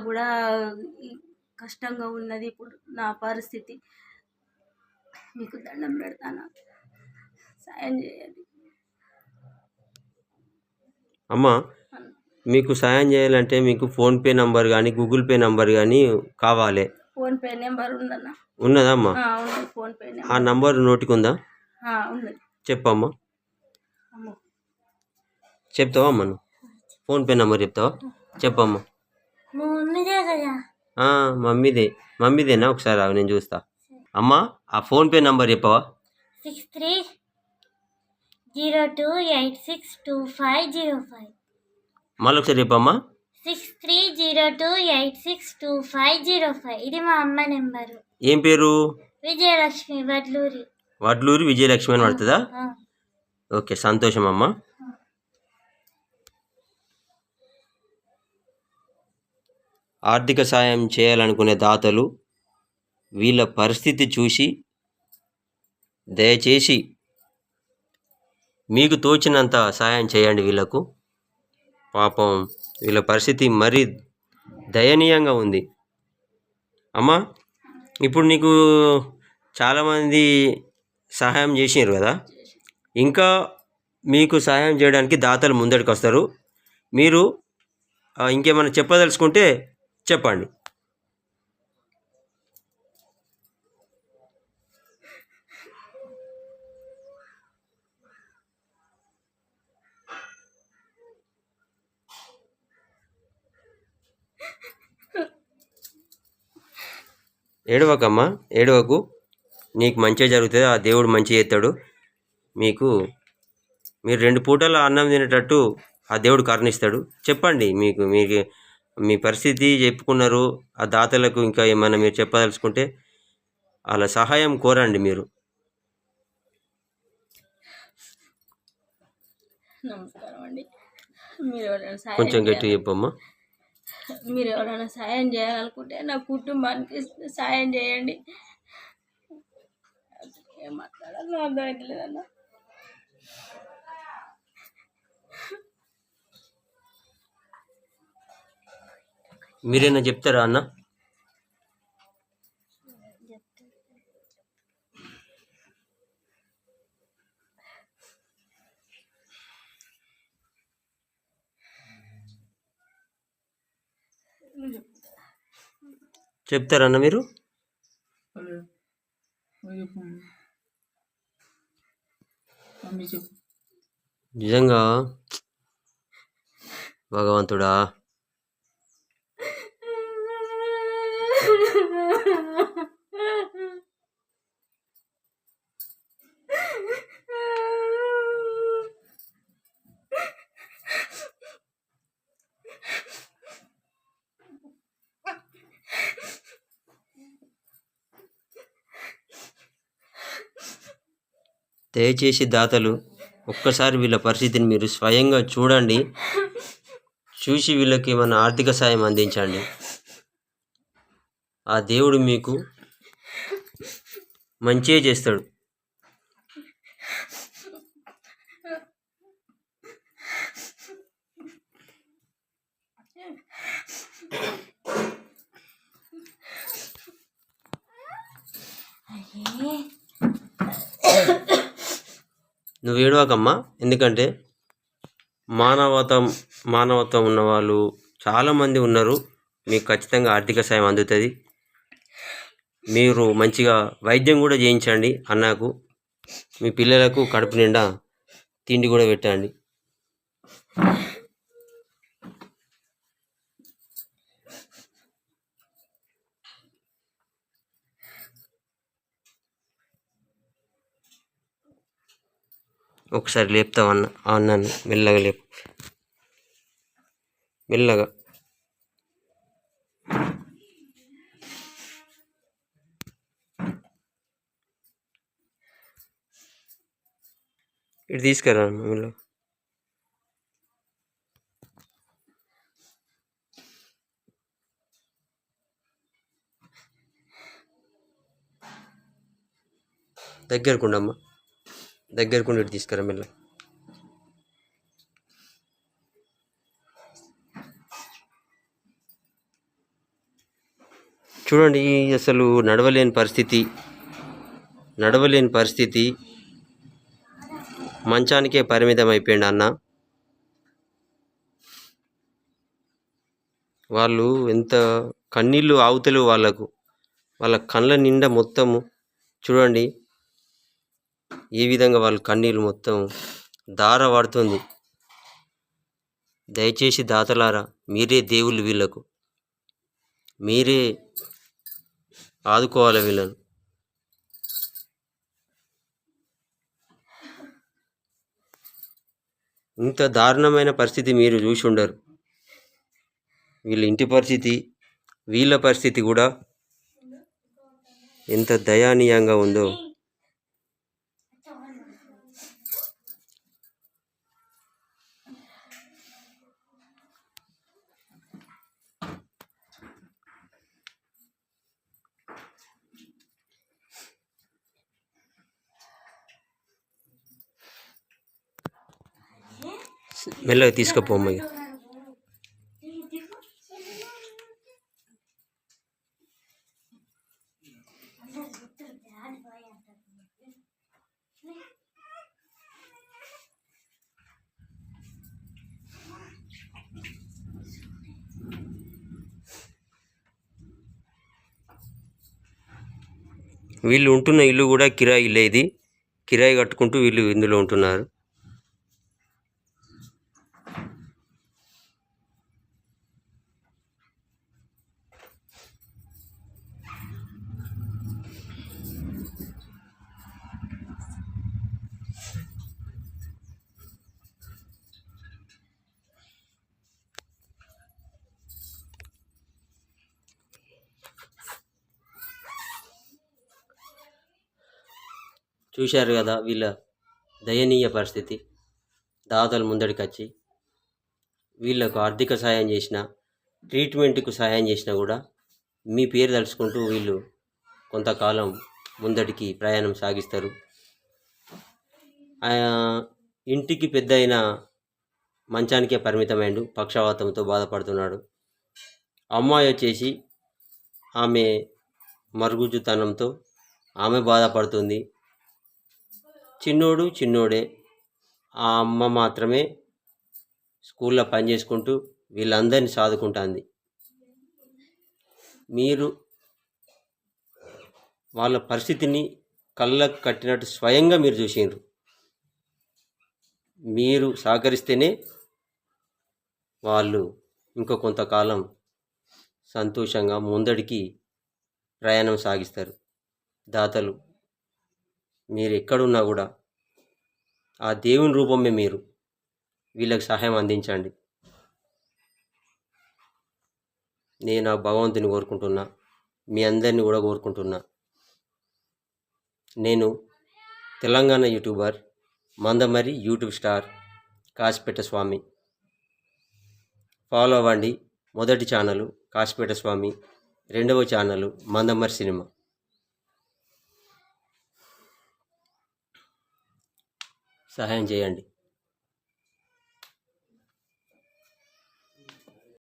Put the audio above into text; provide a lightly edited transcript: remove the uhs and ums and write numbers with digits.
కూడా కష్టంగా ఉన్నది ఇప్పుడు నా పరిస్థితి. మీకు దండం పెడతాను, సాయం చేయండి. అమ్మా, మీకు సాయం చేయాలంటే మీకు ఫోన్పే నంబర్ కానీ గూగుల్ పే నంబర్ కానీ కావాలి. ఫోన్పే నెంబర్ ఉందన్న. ఉన్నదమ్మా? ఫోన్పే ఆ నంబర్ నోటికుందా? ఉన్నది. చెప్పమ్మా. చెప్తావా అమ్మా? నువ్వు ఫోన్పే నంబర్ చెప్తావా? చెప్పమ్మా. మమ్మీదేనా? ఒకసారి నేను చూస్తా. అమ్మా, ఆ ఫోన్పే నంబర్ చెప్పవా? 6302862505. మళ్ళీ ఒకసారి చెప్పమ్మా. 6302862505. ఇది మా అమ్మ నెంబరు. ఏం పేరు? విజయలక్ష్మి. వడ్లూరి విజయలక్ష్మి అని పడుతుందా? ఓకే, సంతోషం అమ్మా. ఆర్థిక సాయం చేయాలనుకునే దాతలు వీళ్ళ పరిస్థితి చూసి దయచేసి మీకు తోచినంత సాయం చేయండి వీళ్ళకు. పాపం వీళ్ళ పరిస్థితి మరీ దయనీయంగా ఉంది. అమ్మా, ఇప్పుడు నీకు చాలామంది సహాయం చేసినారు కదా, ఇంకా మీకు సహాయం చేయడానికి దాతలు ముందడికి వస్తారు. మీరు ఇంకేమైనా చెప్పదలుచుకుంటే చెప్పండి. ఏడవకమ్మా, ఏడవకు. నీకు మంచిగా జరుగుతుంది, ఆ దేవుడు మంచి చేస్తాడు. మీరు 2 పూటల అన్నం తినేటట్టు ఆ దేవుడు కరుణిస్తాడు. చెప్పండి, మీకు మీ పరిస్థితి చెప్పుకున్నారు. ఆ దాతలకు ఇంకా ఏమైనా మీరు చెప్పదలుచుకుంటే అలా సహాయం కోరండి. మీరు నమస్కారం అండి. మీరు కొంచెం గట్టిగా చెప్పమ్మా. మీరు ఎవరైనా సాయం చేయాలనుకుంటే నా కుటుంబానికి సాయం చేయండి. ఏం మాట్లాడాలో అర్థమవుతలేదన్న. మీరేనా చెప్తారా అన్న? చెప్తారన్న మీరు? నిజంగా భగవంతుడా, దయచేసి దాతలు ఒక్కసారి వీళ్ళ పరిస్థితిని మీరు స్వయంగా చూడండి. చూసి వీళ్ళకి ఏమైనా ఆర్థిక సాయం అందించండి. ఆ దేవుడు మీకు మంచిగా చేస్తాడు. నువ్వు ఏడవకమ్మా, ఎందుకంటే మానవత్వం ఉన్నవాళ్ళు చాలామంది ఉన్నారు. మీకు ఖచ్చితంగా ఆర్థిక సాయం అందుతుంది. మీరు మంచిగా వైద్యం కూడా చేయించండి అన్నకు. మీ పిల్లలకు కడుపు నిండా తిండి కూడా పెట్టండి. ఒకసారి లేపుతాం అన్నాను. మెల్లగా లేపు, మెల్లగా. ఇటు తీసుకురా మెల్లగా. దగ్గరకుండమ్మా, దగ్గరకుండా ఇటు తీసుకురా మెల్లగా. చూడండి, అసలు నడవలేని పరిస్థితి మంచానికే పరిమితం అయిపోయింది అన్న. వాళ్ళు ఎంత కన్నీళ్ళు ఆవుతలు వాళ్ళ కళ్ళ నిండా మొత్తము చూడండి ఏ విధంగా వాళ్ళ కన్నీళ్ళు మొత్తం ధార పడుతుంది. దయచేసి దాతలారా, మీరే దేవుళ్ళు, వీళ్ళకు మీరే ఆదుకోవాలి వీళ్ళను. ఇంత దారుణమైన పరిస్థితి మీరు చూసి ఉండరు. వీళ్ళ ఇంటి పరిస్థితి, వీళ్ళ పరిస్థితి కూడా ఎంత దయానీయంగా ఉందో. మెల్లగా తీసుకుపోమ్మ. వీళ్ళు ఉంటున్న ఇల్లు కూడా కిరాయి ఇల్లే. ఇది కిరాయి కట్టుకుంటూ వీళ్ళు ఇందులో ఉంటున్నారు. చూశారు కదా వీళ్ళ దయనీయ పరిస్థితి. దాతలు ముందడికి వచ్చి వీళ్ళకు ఆర్థిక సహాయం చేసిన, ట్రీట్మెంట్కు సహాయం చేసినా కూడా మీ పేరు తలుచుకుంటూ వీళ్ళు కొంతకాలం ముందడికి ప్రయాణం సాగిస్తారు. ఇంటికి పెద్ద అయిన మంచానికే పరిమితమైండు, పక్షవాతంతో బాధపడుతున్నాడు. అమ్మాయి వచ్చేసి ఆమె మరుగుజ్జుతనంతో ఆమె బాధపడుతుంది. చిన్నోడే. ఆ అమ్మ మాత్రమే స్కూల్లో పనిచేసుకుంటూ వీళ్ళందరినీ సాదుకుంటుంది. మీరు వాళ్ళ పరిస్థితిని కళ్ళకు కట్టినట్టు స్వయంగా మీరు చూసిండ్రు. మీరు సహకరిస్తేనే వాళ్ళు ఇంకో కొంతకాలం సంతోషంగా ముందడికి ప్రయాణం సాగిస్తారు. దాతలు మీరు ఎక్కడున్నా కూడా ఆ దేవుని రూపమే మీరు వీళ్ళకి సహాయం అందించండి. నేను ఆ భగవంతుని కోరుకుంటున్నా, మీ అందరినీ కూడా కోరుకుంటున్నా. నేను Telangana YouTuber Mandamarri YouTube star Kazipet Swamy. Follow అవ్వండి. మొదటి ఛానలు కాశీపేట స్వామి, రెండవ ఛానలు మందమరి సినిమా. సహాయం చేయండి.